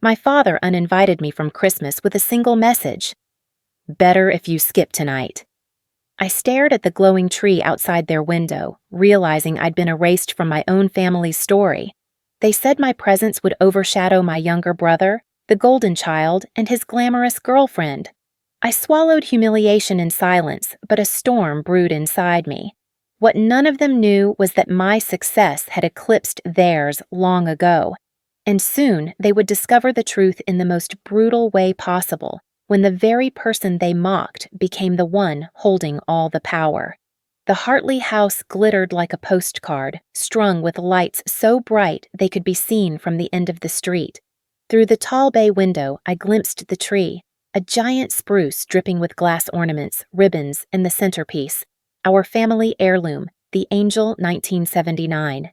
My father uninvited me from Christmas with a single message: "Better if you skip tonight." I stared at the glowing tree outside their window, realizing I'd been erased from my own family's story. They said my presence would overshadow my younger brother, the golden child, and his glamorous girlfriend. I swallowed humiliation in silence, but a storm brewed inside me. What none of them knew was that my success had eclipsed theirs long ago, and soon they would discover the truth in the most brutal way possible, when the very person they mocked became the one holding all the power. The Hartley house glittered like a postcard, strung with lights so bright they could be seen from the end of the street. Through the tall bay window, I glimpsed the tree, a giant spruce dripping with glass ornaments, ribbons, and the centerpiece, our family heirloom, the Angel 1979.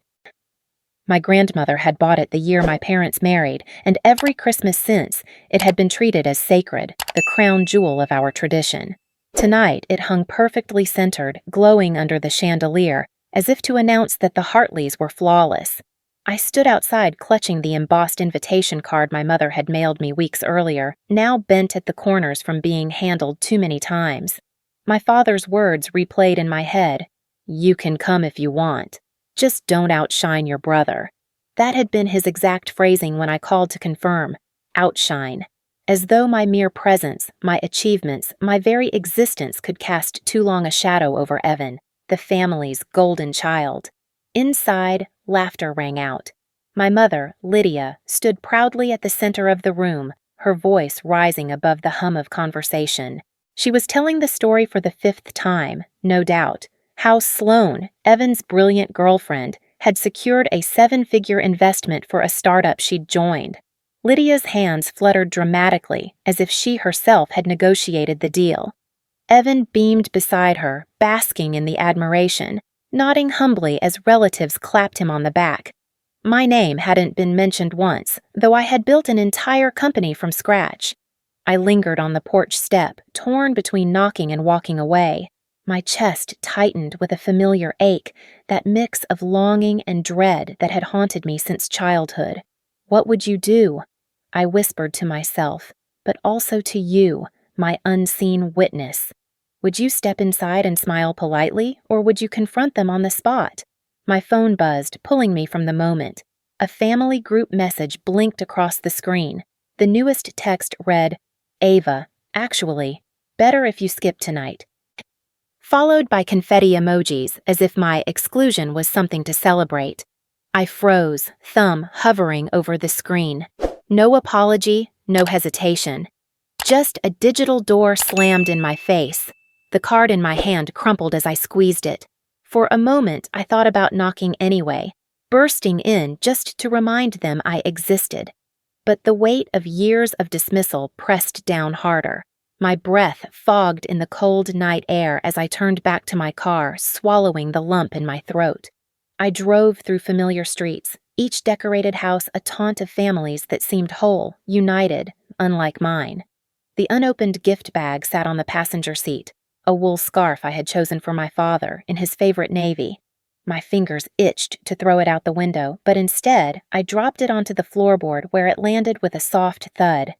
My grandmother had bought it the year my parents married, and every Christmas since, it had been treated as sacred, the crown jewel of our tradition. Tonight, it hung perfectly centered, glowing under the chandelier, as if to announce that the Hartleys were flawless. I stood outside clutching the embossed invitation card my mother had mailed me weeks earlier, now bent at the corners from being handled too many times. My father's words replayed in my head: "You can come if you want. Just don't outshine your brother." That had been his exact phrasing when I called to confirm: outshine. As though my mere presence, my achievements, my very existence could cast too long a shadow over Evan, the family's golden child. Inside, laughter rang out. My mother, Lydia, stood proudly at the center of the room, her voice rising above the hum of conversation. She was telling the story for the 5th time, no doubt, how Sloane, Evan's brilliant girlfriend, had secured a 7-figure investment for a startup she'd joined. Lydia's hands fluttered dramatically, as if she herself had negotiated the deal. Evan beamed beside her, basking in the admiration, nodding humbly as relatives clapped him on the back. My name hadn't been mentioned once, though I had built an entire company from scratch. I lingered on the porch step, torn between knocking and walking away. My chest tightened with a familiar ache, that mix of longing and dread that had haunted me since childhood. "What would you do?" I whispered to myself, but also to you, my unseen witness. Would you step inside and smile politely, or would you confront them on the spot? My phone buzzed, pulling me from the moment. A family group message blinked across the screen. The newest text read, "Ava, actually, better if you skip tonight," followed by confetti emojis as if my exclusion was something to celebrate. I froze, thumb hovering over the screen. No apology, no hesitation. Just a digital door slammed in my face. The card in my hand crumpled as I squeezed it. For a moment, I thought about knocking anyway, bursting in just to remind them I existed. But the weight of years of dismissal pressed down harder. My breath fogged in the cold night air as I turned back to my car, swallowing the lump in my throat. I drove through familiar streets, each decorated house a taunt of families that seemed whole, united, unlike mine. The unopened gift bag sat on the passenger seat, a wool scarf I had chosen for my father in his favorite navy. My fingers itched to throw it out the window, but instead, I dropped it onto the floorboard where it landed with a soft thud.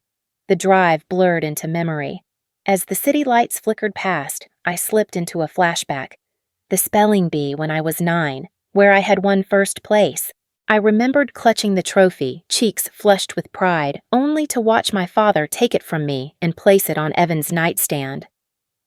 The drive blurred into memory. As the city lights flickered past, I slipped into a flashback. The spelling bee when I was 9, where I had won first place. I remembered clutching the trophy, cheeks flushed with pride, only to watch my father take it from me and place it on Evan's nightstand.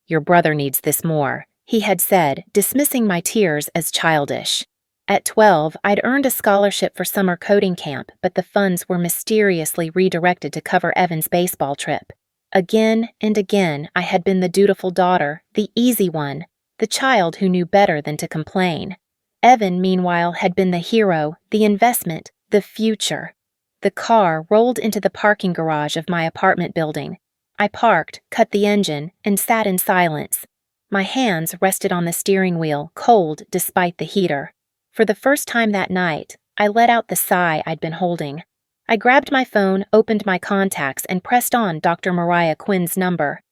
"Your brother needs this more," he had said, dismissing my tears as childish. At 12, I'd earned a scholarship for summer coding camp, but the funds were mysteriously redirected to cover Evan's baseball trip. Again and again, I had been the dutiful daughter, the easy one, the child who knew better than to complain. Evan, meanwhile, had been the hero, the investment, the future. The car rolled into the parking garage of my apartment building. I parked, cut the engine, and sat in silence. My hands rested on the steering wheel, cold despite the heater. For the first time that night, I let out the sigh I'd been holding. I grabbed my phone, opened my contacts, and pressed on Dr. Mariah Quinn's number.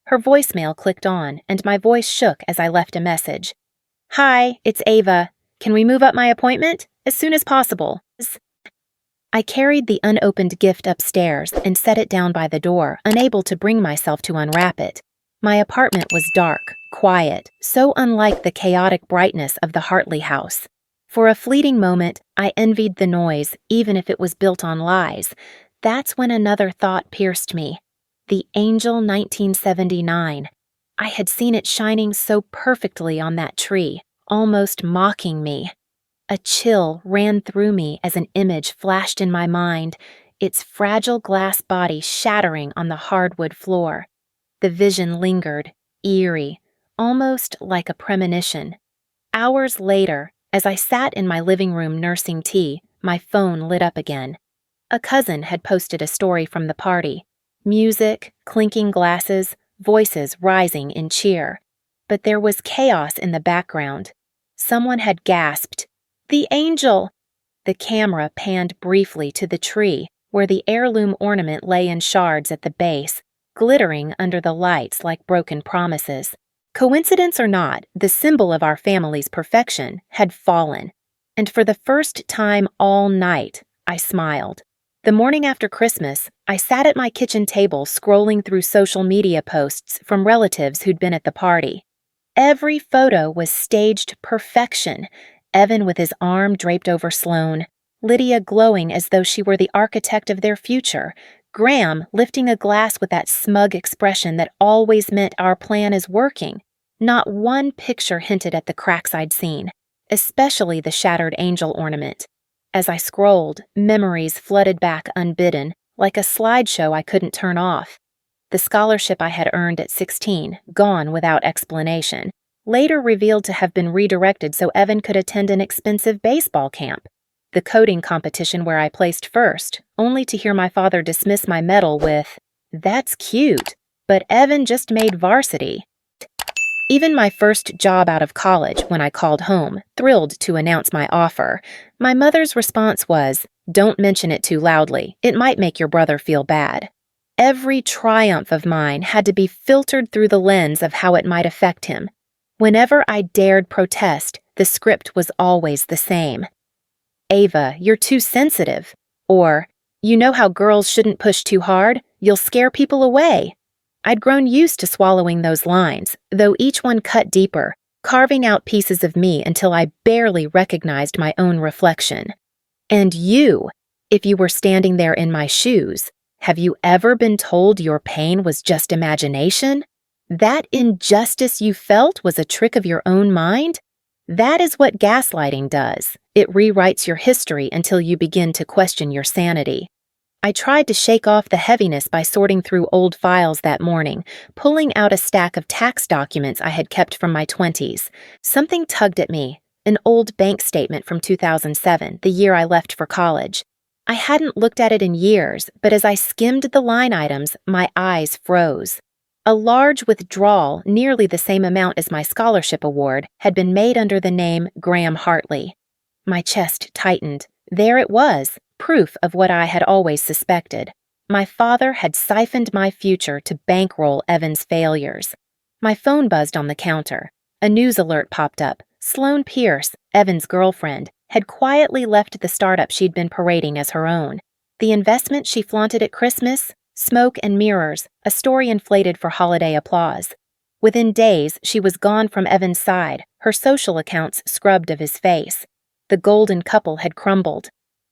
Her voicemail clicked on, and my voice shook as I left a message. "Hi, it's Ava. Can we move up my appointment? As soon as possible." I carried the unopened gift upstairs and set it down by the door, unable to bring myself to unwrap it. My apartment was dark, quiet, so unlike the chaotic brightness of the Hartley house. For a fleeting moment, I envied the noise, even if it was built on lies. That's when another thought pierced me. The Angel 1979. I had seen it shining so perfectly on that tree, almost mocking me. A chill ran through me as an image flashed in my mind, its fragile glass body shattering on the hardwood floor. The vision lingered, eerie, almost like a premonition. Hours later, as I sat in my living room nursing tea, my phone lit up again. A cousin had posted a story from the party. Music, clinking glasses, voices rising in cheer. But there was chaos in the background. Someone had gasped, "The angel!" The camera panned briefly to the tree, where the heirloom ornament lay in shards at the base, glittering under the lights like broken promises. Coincidence or not, the symbol of our family's perfection had fallen. And for the first time all night, I smiled. The morning after Christmas, I sat at my kitchen table scrolling through social media posts from relatives who'd been at the party. Every photo was staged perfection. Evan with his arm draped over Sloane, Lydia glowing as though she were the architect of their future, Graham lifting a glass with that smug expression that always meant our plan is working. Not one picture hinted at the cracks I'd seen, especially the shattered angel ornament. As I scrolled, memories flooded back unbidden, like a slideshow I couldn't turn off. The scholarship I had earned at 16, gone without explanation, later revealed to have been redirected so Evan could attend an expensive baseball camp. The coding competition where I placed first, only to hear my father dismiss my medal with, "That's cute, but Evan just made varsity." Even my first job out of college, when I called home, thrilled to announce my offer, my mother's response was, "Don't mention it too loudly. It might make your brother feel bad." Every triumph of mine had to be filtered through the lens of how it might affect him. Whenever I dared protest, the script was always the same. "Ava, you're too sensitive." Or, "You know how girls shouldn't push too hard? You'll scare people away." I'd grown used to swallowing those lines, though each one cut deeper, carving out pieces of me until I barely recognized my own reflection. And you, if you were standing there in my shoes, have you ever been told your pain was just imagination? That injustice you felt was a trick of your own mind? That is what gaslighting does. It rewrites your history until you begin to question your sanity. I tried to shake off the heaviness by sorting through old files that morning, pulling out a stack of tax documents I had kept from my 20s. Something tugged at me, an old bank statement from 2007, the year I left for college. I hadn't looked at it in years, but as I skimmed the line items, my eyes froze. A large withdrawal, nearly the same amount as my scholarship award, had been made under the name Graham Hartley. My chest tightened. There it was, proof of what I had always suspected. My father had siphoned my future to bankroll Evan's failures. My phone buzzed on the counter. A news alert popped up. Sloane Pierce, Evan's girlfriend, had quietly left the startup she'd been parading as her own. The investment she flaunted at Christmas? Smoke and mirrors, a story inflated for holiday applause. Within days, she was gone from Evan's side, her social accounts scrubbed of his face. The golden couple had crumbled.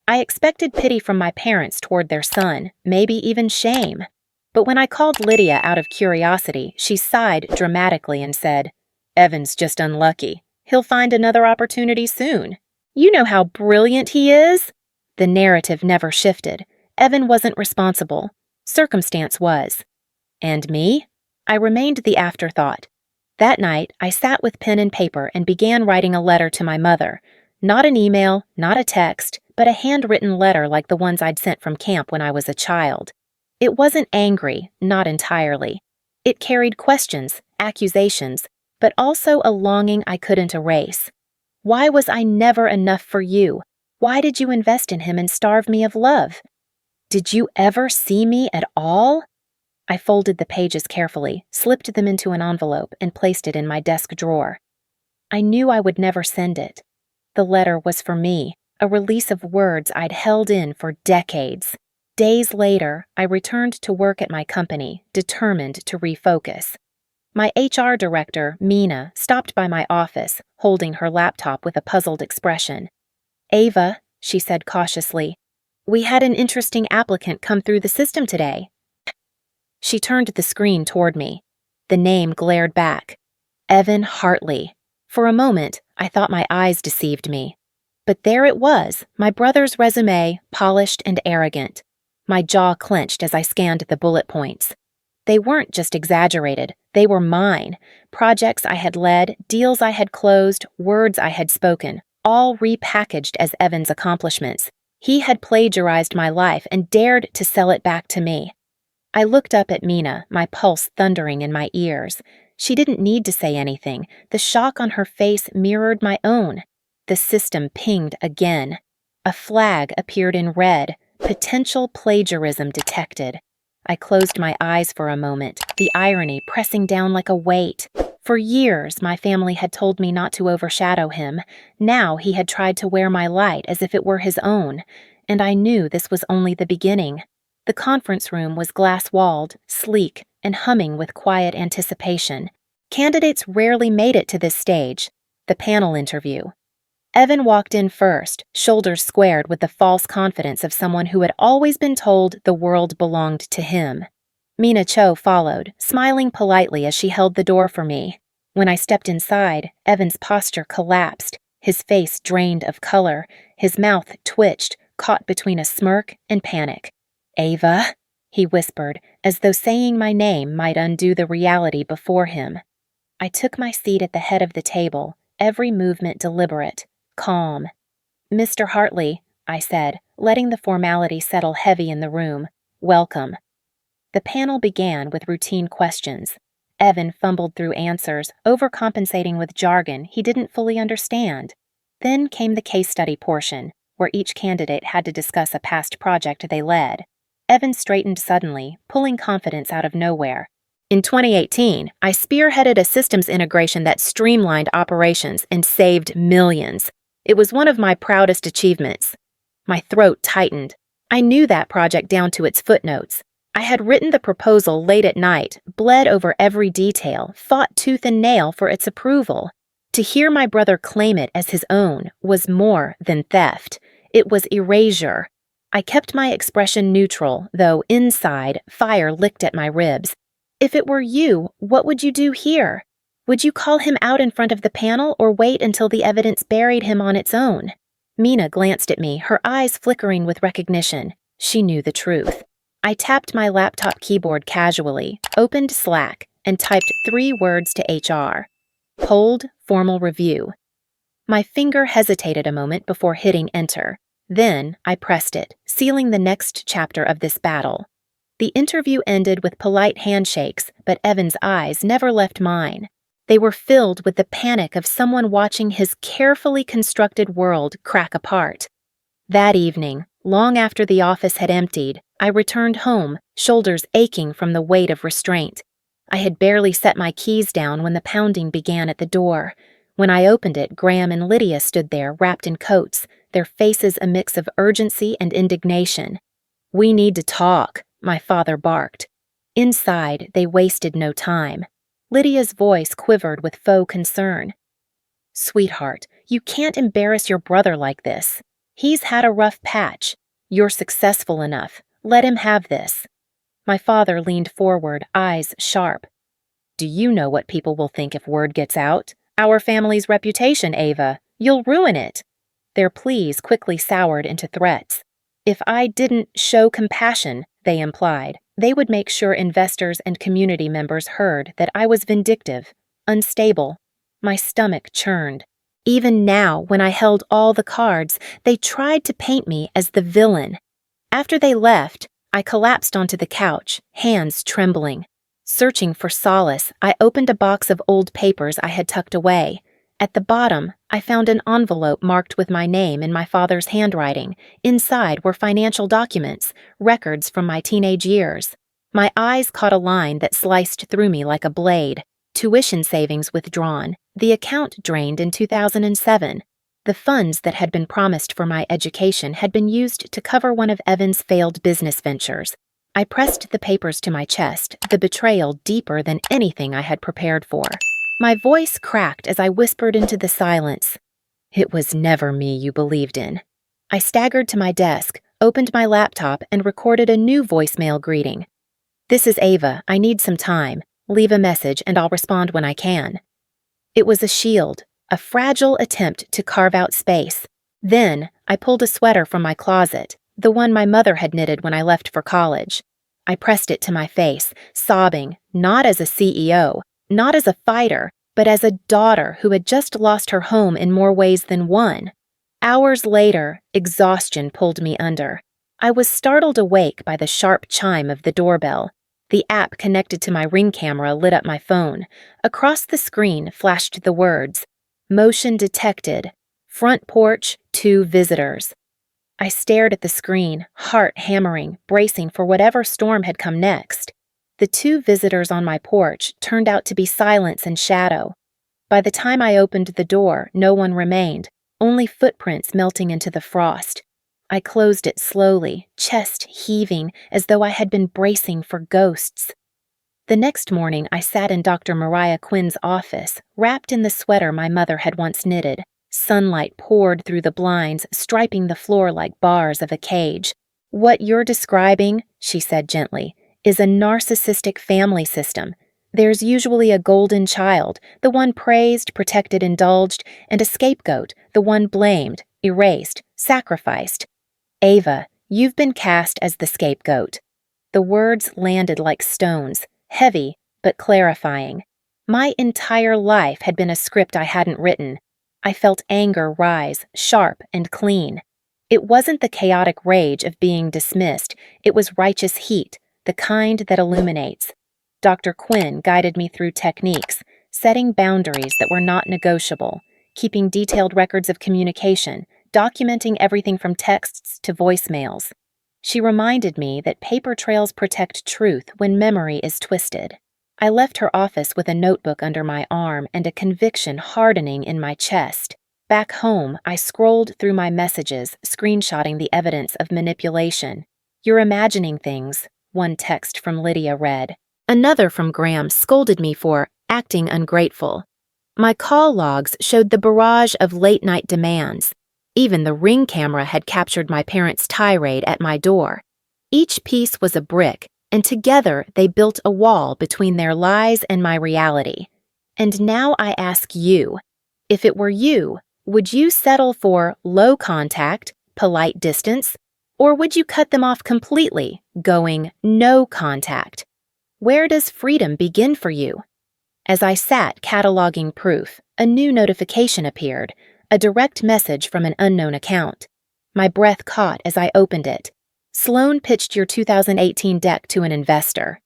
I expected pity from my parents toward their son, maybe even shame. But when I called Lydia out of curiosity, she sighed dramatically and said, "Evan's just unlucky. He'll find another opportunity soon. You know how brilliant he is." The narrative never shifted. Evan wasn't responsible. Circumstance was. And me? I remained the afterthought. That night, I sat with pen and paper and began writing a letter to my mother. Not an email, not a text, but a handwritten letter like the ones I'd sent from camp when I was a child. It wasn't angry, not entirely. It carried questions, accusations, but also a longing I couldn't erase. Why was I never enough for you? Why did you invest in him and starve me of love? Did you ever see me at all? I folded the pages carefully, slipped them into an envelope, and placed it in my desk drawer. I knew I would never send it. The letter was for me, a release of words I'd held in for decades. Days later, I returned to work at my company, determined to refocus. My HR director, Mina, stopped by my office, holding her laptop with a puzzled expression. "Ava," she said cautiously, "we had an interesting applicant come through the system today." She turned the screen toward me. The name glared back. Ava Hartley. For a moment, I thought my eyes deceived me. But there it was, my brother's resume, polished and arrogant. My jaw clenched as I scanned the bullet points. They weren't just exaggerated, they were mine. Projects I had led, deals I had closed, words I had spoken, all repackaged as Evan's accomplishments. He had plagiarized my life and dared to sell it back to me. I looked up at Mina, my pulse thundering in my ears. She didn't need to say anything. The shock on her face mirrored my own. The system pinged again. A flag appeared in red. Potential plagiarism detected. I closed my eyes for a moment, the irony pressing down like a weight. For years, my family had told me not to overshadow him. Now he had tried to wear my light as if it were his own, and I knew this was only the beginning. The conference room was glass-walled, sleek, and humming with quiet anticipation. Candidates rarely made it to this stage, the panel interview. Evan walked in first, shoulders squared with the false confidence of someone who had always been told the world belonged to him. Mina Cho followed, smiling politely as she held the door for me. When I stepped inside, Evan's posture collapsed, his face drained of color, his mouth twitched, caught between a smirk and panic. "Ava," he whispered, as though saying my name might undo the reality before him. I took my seat at the head of the table, every movement deliberate. Calm. "Mr. Hartley," I said, letting the formality settle heavy in the room. "Welcome." The panel began with routine questions. Evan fumbled through answers, overcompensating with jargon he didn't fully understand. Then came the case study portion, where each candidate had to discuss a past project they led. Evan straightened suddenly, pulling confidence out of nowhere. "In 2018, I spearheaded a systems integration that streamlined operations and saved millions. It was one of my proudest achievements." My throat tightened. I knew that project down to its footnotes. I had written the proposal late at night, bled over every detail, fought tooth and nail for its approval. To hear my brother claim it as his own was more than theft. It was erasure. I kept my expression neutral, though inside, fire licked at my ribs. "If it were you, what would you do here? Would you call him out in front of the panel or wait until the evidence buried him on its own?" Mina glanced at me, her eyes flickering with recognition. She knew the truth. I tapped my laptop keyboard casually, opened Slack, and typed 3 words to HR. Hold formal review. My finger hesitated a moment before hitting enter. Then I pressed it, sealing the next chapter of this battle. The interview ended with polite handshakes, but Evan's eyes never left mine. They were filled with the panic of someone watching his carefully constructed world crack apart. That evening, long after the office had emptied, I returned home, shoulders aching from the weight of restraint. I had barely set my keys down when the pounding began at the door. When I opened it, Graham and Lydia stood there wrapped in coats, their faces a mix of urgency and indignation. "We need to talk," my father barked. Inside, they wasted no time. Lydia's voice quivered with faux concern. "Sweetheart, you can't embarrass your brother like this. He's had a rough patch. You're successful enough. Let him have this." My father leaned forward, eyes sharp. "Do you know what people will think if word gets out? Our family's reputation, Ava. You'll ruin it." Their pleas quickly soured into threats. If I didn't show compassion, they implied, they would make sure investors and community members heard that I was vindictive, unstable. My stomach churned. Even now, when I held all the cards, they tried to paint me as the villain. After they left, I collapsed onto the couch, hands trembling. Searching for solace, I opened a box of old papers I had tucked away. At the bottom, I found an envelope marked with my name in my father's handwriting. Inside were financial documents, records from my teenage years. My eyes caught a line that sliced through me like a blade. Tuition savings withdrawn. The account drained in 2007. The funds that had been promised for my education had been used to cover one of Evan's failed business ventures. I pressed the papers to my chest, the betrayal deeper than anything I had prepared for. My voice cracked as I whispered into the silence. It was never me you believed in. I staggered to my desk, opened my laptop, and recorded a new voicemail greeting. This is Ava. I need some time. Leave a message and I'll respond when I can. It was a shield, a fragile attempt to carve out space. Then, I pulled a sweater from my closet, the one my mother had knitted when I left for college. I pressed it to my face, sobbing, not as a CEO, not as a fighter, but as a daughter who had just lost her home in more ways than one. Hours later, exhaustion pulled me under. I was startled awake by the sharp chime of the doorbell. The app connected to my Ring camera lit up my phone. Across the screen flashed the words, "Motion detected. Front porch, 2 visitors." I stared at the screen, heart hammering, bracing for whatever storm had come next. The 2 visitors on my porch turned out to be silence and shadow. By the time I opened the door, no one remained, only footprints melting into the frost. I closed it slowly, chest heaving, as though I had been bracing for ghosts. The next morning, I sat in Dr. Mariah Quinn's office, wrapped in the sweater my mother had once knitted. Sunlight poured through the blinds, striping the floor like bars of a cage. "What you're describing," she said gently, "is a narcissistic family system. There's usually a golden child, the one praised, protected, indulged, and a scapegoat, the one blamed, erased, sacrificed. Ava, you've been cast as the scapegoat." The words landed like stones, heavy but clarifying. My entire life had been a script I hadn't written. I felt anger rise, sharp and clean. It wasn't the chaotic rage of being dismissed, it was righteous heat, the kind that illuminates. Dr. Quinn guided me through techniques, setting boundaries that were not negotiable, keeping detailed records of communication, documenting everything from texts to voicemails. She reminded me that paper trails protect truth when memory is twisted. I left her office with a notebook under my arm and a conviction hardening in my chest. Back home, I scrolled through my messages, screenshotting the evidence of manipulation. "You're imagining things," one text from Lydia read. Another from Graham scolded me for acting ungrateful. My call logs showed the barrage of late-night demands. Even the Ring camera had captured my parents' tirade at my door. Each piece was a brick, and together they built a wall between their lies and my reality. And now I ask you, if it were you, would you settle for low contact, polite distance, or would you cut them off completely, going no contact? Where does freedom begin for you? As I sat cataloging proof, a new notification appeared, a direct message from an unknown account. My breath caught as I opened it. "Sloan pitched your 2018 deck to an investor."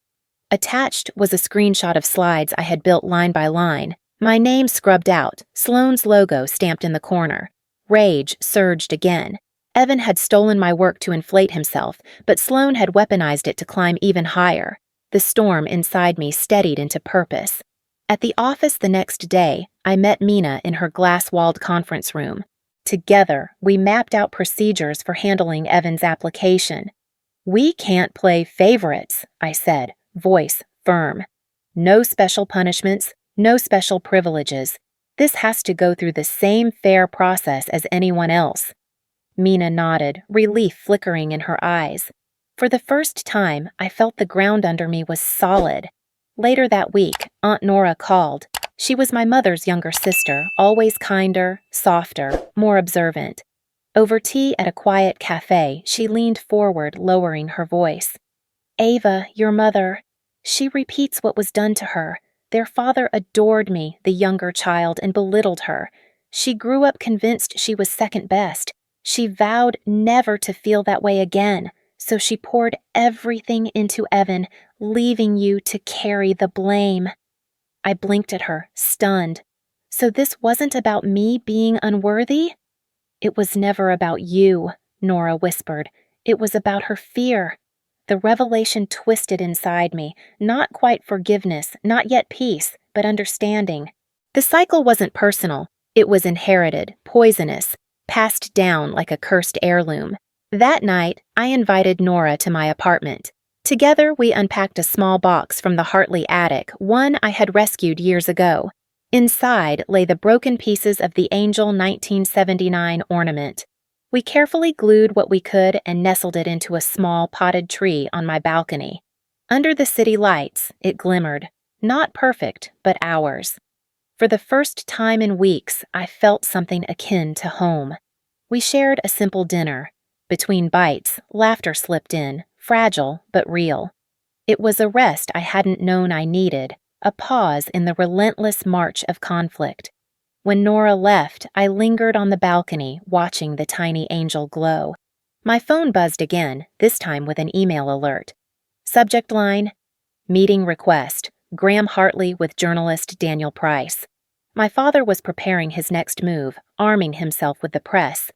Attached was a screenshot of slides I had built line by line, my name scrubbed out, Sloan's logo stamped in the corner. Rage surged again. Evan had stolen my work to inflate himself, but Sloan had weaponized it to climb even higher. The storm inside me steadied into purpose. At the office the next day, I met Mina in her glass-walled conference room. Together, we mapped out procedures for handling Evan's application. "We can't play favorites," I said, voice firm. "No special punishments, no special privileges. This has to go through the same fair process as anyone else." Mina nodded, relief flickering in her eyes. For the first time, I felt the ground under me was solid. Later that week, Aunt Nora called. She was my mother's younger sister, always kinder, softer, more observant. Over tea at a quiet cafe, she leaned forward, lowering her voice. "Ava, your mother. She repeats what was done to her. Their father adored me, the younger child, and belittled her. She grew up convinced she was second best. She vowed never to feel that way again, so she poured everything into Evan, leaving you to carry the blame." I blinked at her, stunned. "So this wasn't about me being unworthy?" "It was never about you," Nora whispered. "It was about her fear." The revelation twisted inside me, not quite forgiveness, not yet peace, but understanding. The cycle wasn't personal. It was inherited, poisonous, passed down like a cursed heirloom. That night, I invited Nora to my apartment. Together, we unpacked a small box from the Hartley attic, one I had rescued years ago. Inside lay the broken pieces of the Angel 1979 ornament. We carefully glued what we could and nestled it into a small potted tree on my balcony. Under the city lights, it glimmered. Not perfect, but ours. For the first time in weeks, I felt something akin to home. We shared a simple dinner. Between bites, laughter slipped in, fragile but real. It was a rest I hadn't known I needed, a pause in the relentless march of conflict. When Nora left, I lingered on the balcony, watching the tiny angel glow. My phone buzzed again, this time with an email alert. Subject line: Meeting request, Graham Hartley with journalist Daniel Price. My father was preparing his next move, arming himself with the press.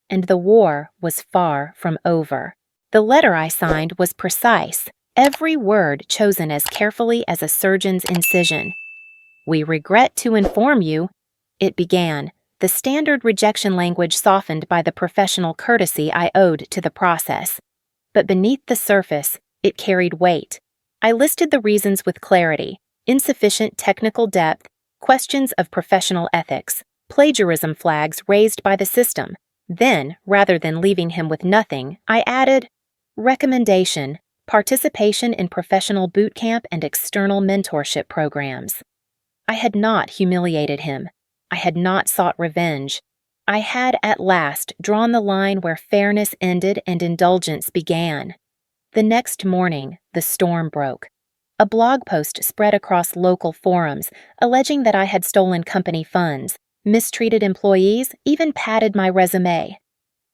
And the war was far from over. The letter I signed was precise, every word chosen as carefully as a surgeon's incision. "We regret to inform you," it began, the standard rejection language softened by the professional courtesy I owed to the process. But beneath the surface, it carried weight. I listed the reasons with clarity: insufficient technical depth, questions of professional ethics, plagiarism flags raised by the system. Then, rather than leaving him with nothing, I added, recommendation, participation in professional boot camp and external mentorship programs. I had not humiliated him. I had not sought revenge. I had at last drawn the line where fairness ended and indulgence began. The next morning, the storm broke. A blog post spread across local forums, alleging that I had stolen company funds, mistreated employees, even padded my resume.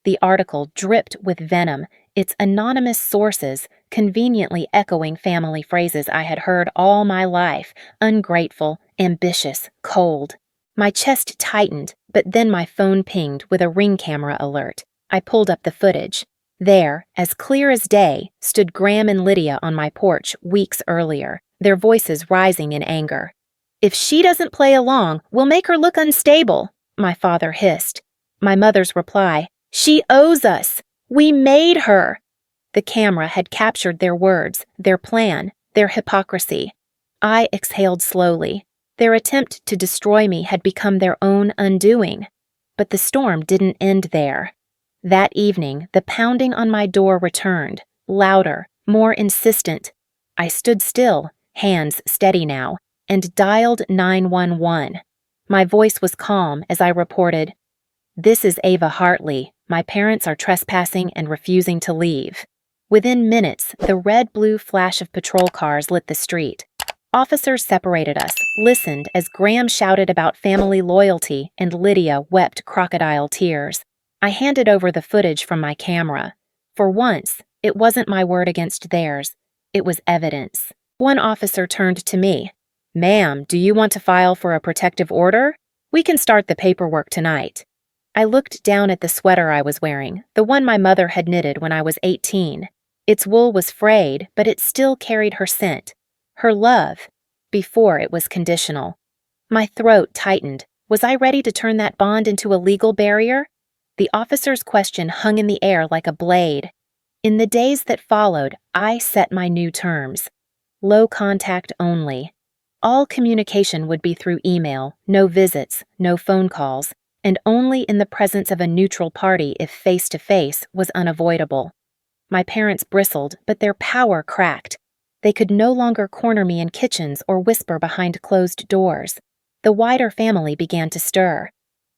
The article dripped with venom, its anonymous sources conveniently echoing family phrases I had heard all my life: ungrateful, ambitious, cold. My chest tightened, but then my phone pinged with a Ring camera alert. I pulled up the footage. There, as clear as day, stood Graham and Lydia on my porch weeks earlier, their voices rising in anger. "If she doesn't play along, we'll make her look unstable," my father hissed. My mother's reply: "She owes us. We made her." The camera had captured their words, their plan, their hypocrisy. I exhaled slowly. Their attempt to destroy me had become their own undoing. But the storm didn't end there. That evening, the pounding on my door returned, louder, more insistent. I stood still, hands steady now, and dialed 911. My voice was calm as I reported, "This is Ava Hartley. My parents are trespassing and refusing to leave." Within minutes, the red-blue flash of patrol cars lit the street. Officers separated us, listened as Graham shouted about family loyalty and Lydia wept crocodile tears. I handed over the footage from my camera. For once, it wasn't my word against theirs. It was evidence. One officer turned to me. "Ma'am, do you want to file for a protective order? We can start the paperwork tonight." I looked down at the sweater I was wearing, the one my mother had knitted when I was 18. Its wool was frayed, but it still carried her scent. Her love, before it was conditional. My throat tightened. Was I ready to turn that bond into a legal barrier? The officer's question hung in the air like a blade. In the days that followed, I set my new terms. Low contact only. All communication would be through email, no visits, no phone calls, and only in the presence of a neutral party if face-to-face was unavoidable. My parents bristled, but their power cracked. They could no longer corner me in kitchens or whisper behind closed doors. The wider family began to stir.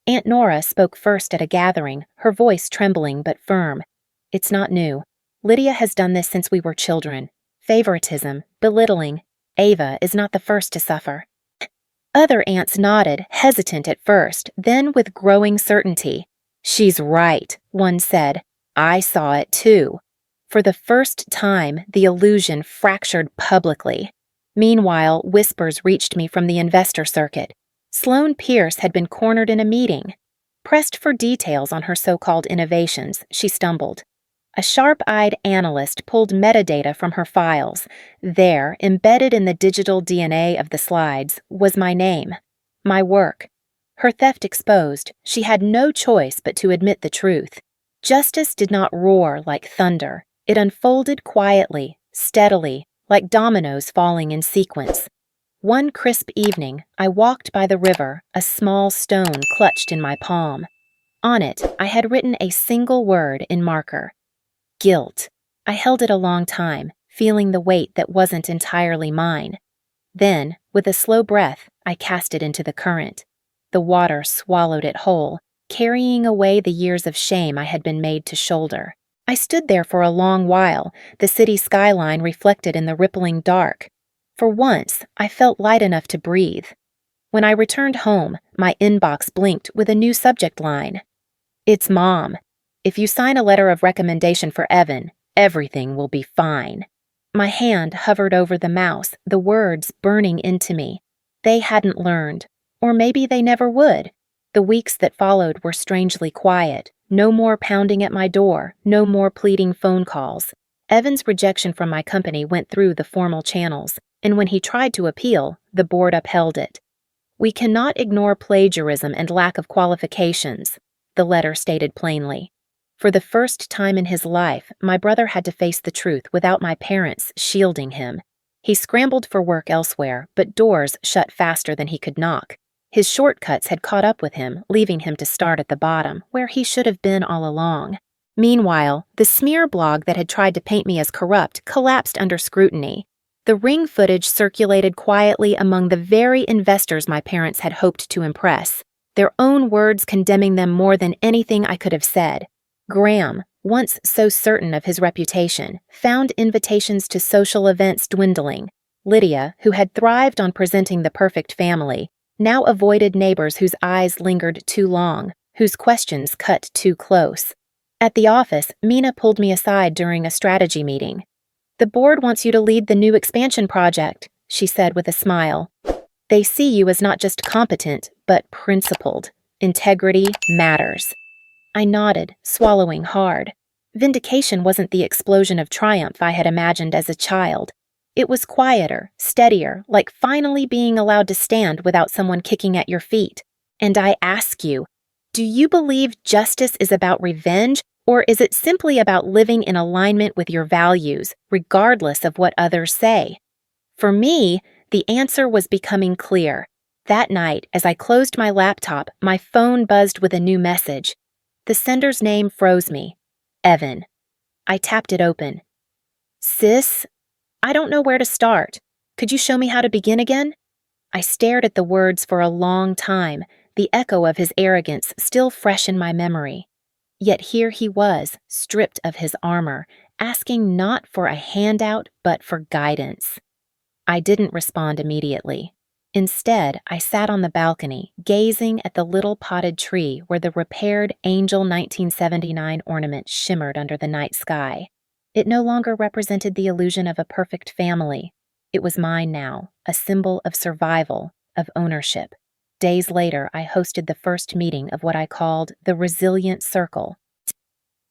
Aunt Nora spoke first at a gathering, her voice trembling but firm. "It's not new. Lydia has done this since we were children. Favoritism, belittling. Ava is not the first to suffer." Other aunts nodded, hesitant at first, then with growing certainty. "She's right," one said. "I saw it too." For the first time, the illusion fractured publicly. Meanwhile, whispers reached me from the investor circuit. Sloane Pierce had been cornered in a meeting. Pressed for details on her so-called innovations, she stumbled. A sharp-eyed analyst pulled metadata from her files. There, embedded in the digital DNA of the slides, was my name, my work. Her theft exposed, she had no choice but to admit the truth. Justice did not roar like thunder. It unfolded quietly, steadily, like dominoes falling in sequence. One crisp evening, I walked by the river, a small stone clutched in my palm. On it, I had written a single word in marker: guilt. I held it a long time, feeling the weight that wasn't entirely mine. Then, with a slow breath, I cast it into the current. The water swallowed it whole, carrying away the years of shame I had been made to shoulder. I stood there for a long while, the city skyline reflected in the rippling dark. For once, I felt light enough to breathe. When I returned home, my inbox blinked with a new subject line. It's Mom. If you sign a letter of recommendation for Evan, everything will be fine. My hand hovered over the mouse, the words burning into me. They hadn't learned, or maybe they never would. The weeks that followed were strangely quiet. No more pounding at my door, no more pleading phone calls. Evan's rejection from my company went through the formal channels, and when he tried to appeal, the board upheld it. We cannot ignore plagiarism and lack of qualifications, the letter stated plainly. For the first time in his life, my brother had to face the truth without my parents shielding him. He scrambled for work elsewhere, but doors shut faster than he could knock. His shortcuts had caught up with him, leaving him to start at the bottom, where he should have been all along. Meanwhile, the smear blog that had tried to paint me as corrupt collapsed under scrutiny. The ring footage circulated quietly among the very investors my parents had hoped to impress, their own words condemning them more than anything I could have said. Graham, once so certain of his reputation, found invitations to social events dwindling. Lydia, who had thrived on presenting the perfect family, now avoided neighbors whose eyes lingered too long, whose questions cut too close. At the office, Mina pulled me aside during a strategy meeting. "The board wants you to lead the new expansion project," she said with a smile. "They see you as not just competent, but principled. Integrity matters." I nodded, swallowing hard. Vindication wasn't the explosion of triumph I had imagined as a child. It was quieter, steadier, like finally being allowed to stand without someone kicking at your feet. And I ask you, do you believe justice is about revenge, or is it simply about living in alignment with your values, regardless of what others say? For me, the answer was becoming clear. That night, as I closed my laptop, my phone buzzed with a new message. The sender's name froze me. Evan. I tapped it open. "Sis, I don't know where to start. Could you show me how to begin again?" I stared at the words for a long time, the echo of his arrogance still fresh in my memory. Yet here he was, stripped of his armor, asking not for a handout, but for guidance. I didn't respond immediately. Instead, I sat on the balcony, gazing at the little potted tree where the repaired Angel 1979 ornament shimmered under the night sky. It no longer represented the illusion of a perfect family. It was mine now, a symbol of survival, of ownership. Days later, I hosted the first meeting of what I called the Resilient Circle.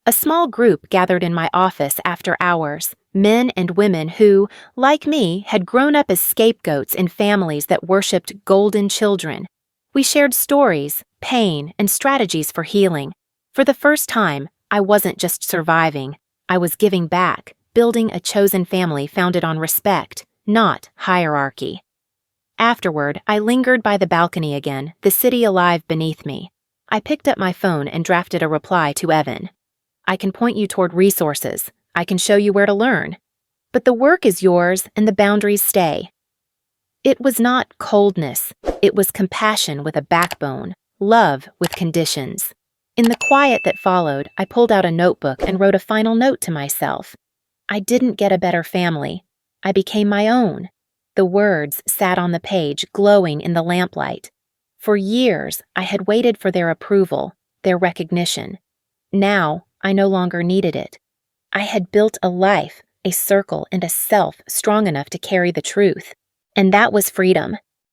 A small group gathered in my office after hours, men and women who, like me, had grown up as scapegoats in families that worshipped golden children. We shared stories, pain, and strategies for healing. For the first time, I wasn't just surviving. I was giving back, building a chosen family founded on respect, not hierarchy. Afterward, I lingered by the balcony again, the city alive beneath me. I picked up my phone and drafted a reply to Evan. "I can point you toward resources. I can show you where to learn. But the work is yours and the boundaries stay." It was not coldness. It was compassion with a backbone, love with conditions. In the quiet that followed, I pulled out a notebook and wrote a final note to myself. I didn't get a better family. I became my own. The words sat on the page, glowing in the lamplight. For years, I had waited for their approval, their recognition. Now, I no longer needed it. I had built a life, a circle, and a self strong enough to carry the truth. And that was freedom.